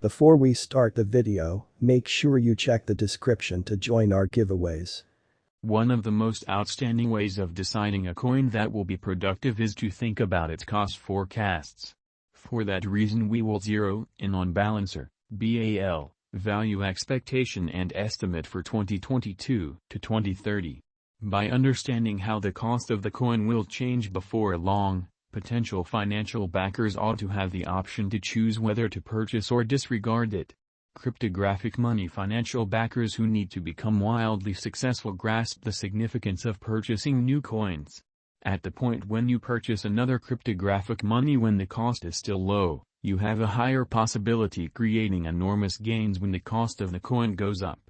Before we start the video, make sure you check the description to join our giveaways. One of the most outstanding ways of deciding a coin that will be productive is to think about its cost forecasts. For that reason we will zero in on Balancer, BAL, value expectation and estimate for 2022 to 2030. By understanding how the cost of the coin will change before long, potential financial backers ought to have the option to choose whether to purchase or disregard it. Cryptographic money financial backers who need to become wildly successful grasp the significance of purchasing new coins. At the point when you purchase another cryptographic money when the cost is still low, you have a higher possibility creating enormous gains when the cost of the coin goes up.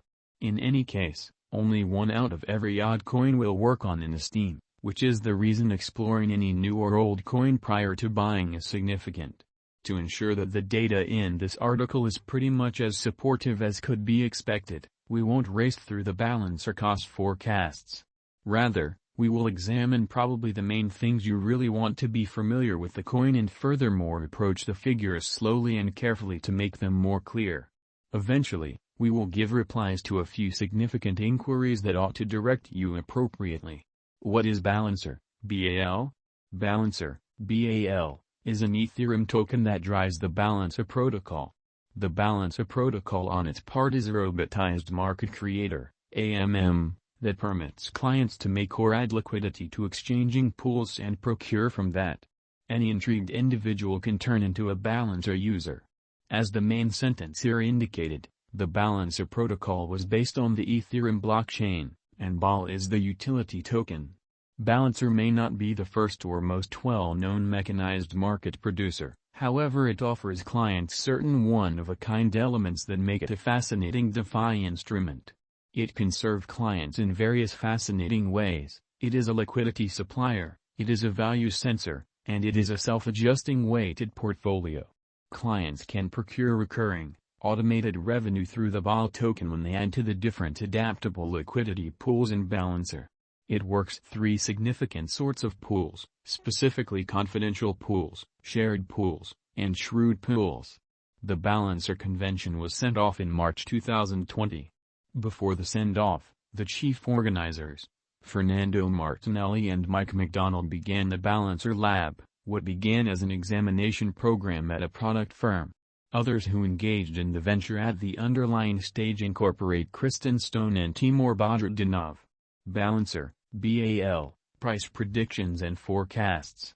In any case, only one out of every odd coin will work on in Steam, which is the reason exploring any new or old coin prior to buying is significant. To ensure that the data in this article is pretty much as supportive as could be expected, we won't race through the Balancer cost forecasts. Rather, we will examine probably the main things you really want to be familiar with the coin and furthermore approach the figures slowly and carefully to make them more clear. Eventually, we will give replies to a few significant inquiries that ought to direct you appropriately. What is Balancer, BAL? Balancer, BAL, is an Ethereum token that drives the Balancer protocol. The Balancer protocol on its part is a robotized market creator, AMM, that permits clients to make or add liquidity to exchanging pools and procure from that. Any intrigued individual can turn into a Balancer user. As the main sentence here indicated, the Balancer protocol was based on the Ethereum blockchain, and BAL is the utility token. Balancer may not be the first or most well-known mechanized market producer, however it offers clients certain one-of-a-kind elements that make it a fascinating DeFi instrument. It can serve clients in various fascinating ways. It is a liquidity supplier, it is a value sensor, and it is a self-adjusting weighted portfolio. Clients can procure recurring, automated revenue through the BAL token when they add to the different adaptable liquidity pools in Balancer. It works three significant sorts of pools, specifically confidential pools, shared pools, and shrewd pools. The Balancer convention was sent off in March 2020. Before the send-off, the chief organizers, Fernando Martinelli and Mike McDonald began the Balancer Lab, what began as an examination program at a product firm. Others who engaged in the venture at the underlying stage incorporate Kristen Stone and Timur Badruddinov. Balancer, BAL, price predictions and forecasts.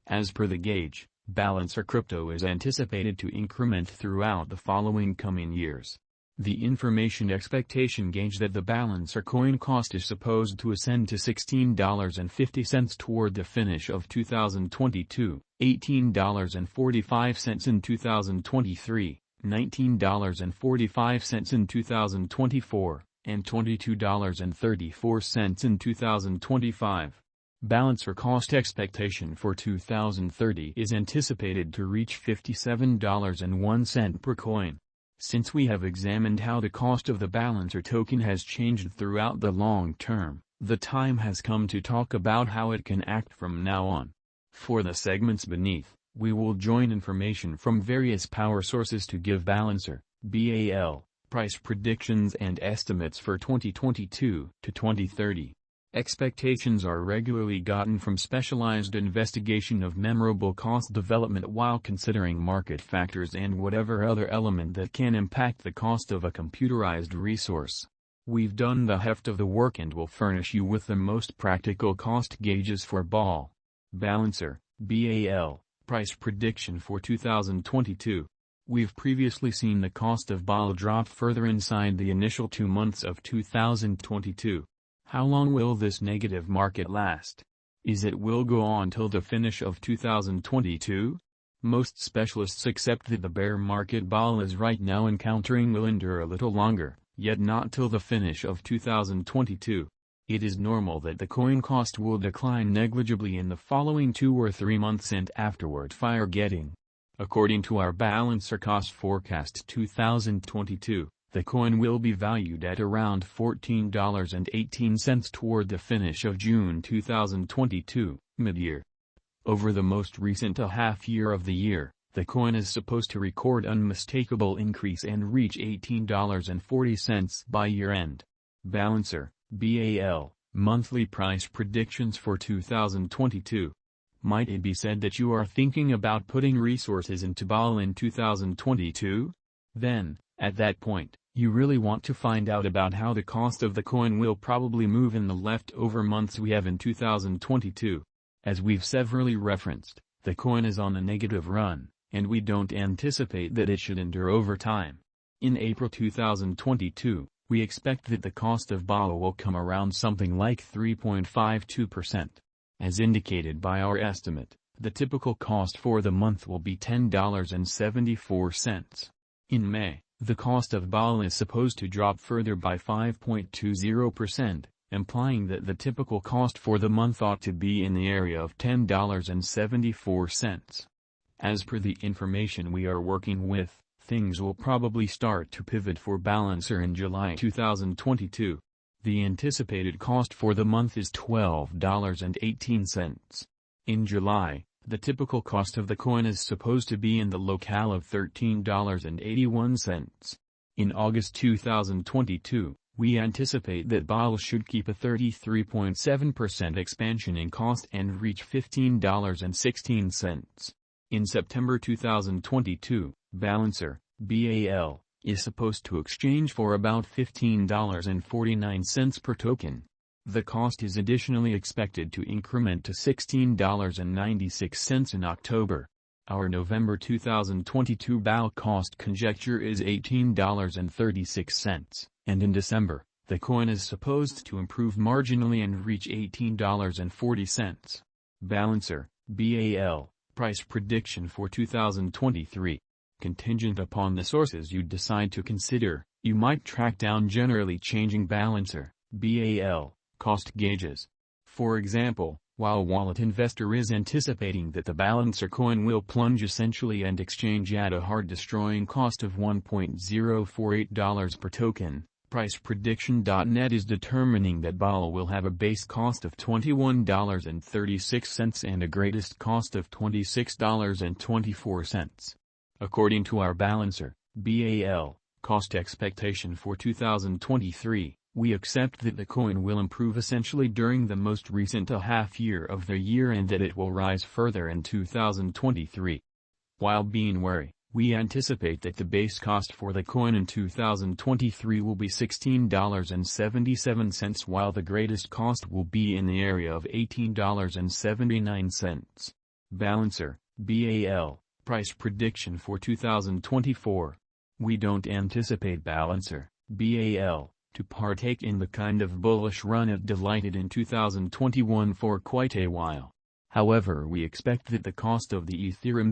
As per the gauge, Balancer crypto is anticipated to increment throughout the following coming years. The information expectation gauge that the Balancer coin cost is supposed to ascend to $16.50 toward the finish of 2022, $18.45 in 2023, $19.45 in 2024, and $22.34 in 2025. Balancer cost expectation for 2030 is anticipated to reach $57.01 per coin. Since we have examined how the cost of the Balancer token has changed throughout the long term, the time has come to talk about how it can act from now on. For the segments beneath, we will join information from various power sources to give Balancer, BAL, price predictions and estimates for 2022 to 2030. Expectations are regularly gotten from specialized investigation of memorable cost development while considering market factors and whatever other element that can impact the cost of a computerized resource. We've done the heft of the work and will furnish you with the most practical cost gauges for BAL. Balancer, BAL, price prediction for 2022. We've previously seen the cost of BAL drop further inside the initial 2 months of 2022. How long will this negative market last? Is it will go on till the finish of 2022? Most specialists accept that the bear market BAL is right now encountering will endure a little longer, yet not till the finish of 2022. It is normal that the coin cost will decline negligibly in the following 2 or 3 months and afterward fire getting. According to our Balancer cost forecast 2022, the coin will be valued at around $14.18 toward the finish of June 2022, mid-year. Over the most recent half year of the year, the coin is supposed to record unmistakable increase and reach $18.40 by year-end. Balancer, BAL, monthly price predictions for 2022. Might it be said that you are thinking about putting resources into BAL in 2022? Then, at that point, you really want to find out about how the cost of the coin will probably move in the leftover months we have in 2022. As we've severally referenced, the coin is on a negative run, and we don't anticipate that it should endure over time. In April 2022, we expect that the cost of BAL will come around something like 3.52%. As indicated by our estimate, the typical cost for the month will be $10.74. In May, the cost of BAL is supposed to drop further by 5.20%, implying that the typical cost for the month ought to be in the area of $10.74. As per the information we are working with, things will probably start to pivot for Balancer in July 2022. The anticipated cost for the month is $12.18. In July, the typical cost of the coin is supposed to be in the locale of $13.81. In August 2022, we anticipate that BAL should keep a 33.7% expansion in cost and reach $15.16. In September 2022, Balancer, BAL, is supposed to exchange for about $15.49 per token. The cost is additionally expected to increment to $16.96 in October. Our November 2022 BAL cost conjecture is $18.36, and in December, the coin is supposed to improve marginally and reach $18.40. Balancer, BAL, price prediction for 2023. Contingent upon the sources you decide to consider, you might track down generally changing Balancer, BAL, cost gauges. For example, while Wallet Investor is anticipating that the Balancer coin will plunge essentially and exchange at a hard-destroying cost of $1.048 per token, PricePrediction.net is determining that BAL will have a base cost of $21.36 and a greatest cost of $26.24. According to our Balancer, BAL, cost expectation for 2023, we accept that the coin will improve essentially during the most recent half year of the year and that it will rise further in 2023. While being wary, we anticipate that the base cost for the coin in 2023 will be $16.77 while the greatest cost will be in the area of $18.79. Balancer, BAL, price prediction for 2024. We don't anticipate Balancer, BAL, to partake in the kind of bullish run it delighted in 2021 for quite a while. However, we expect that the cost of the Ethereum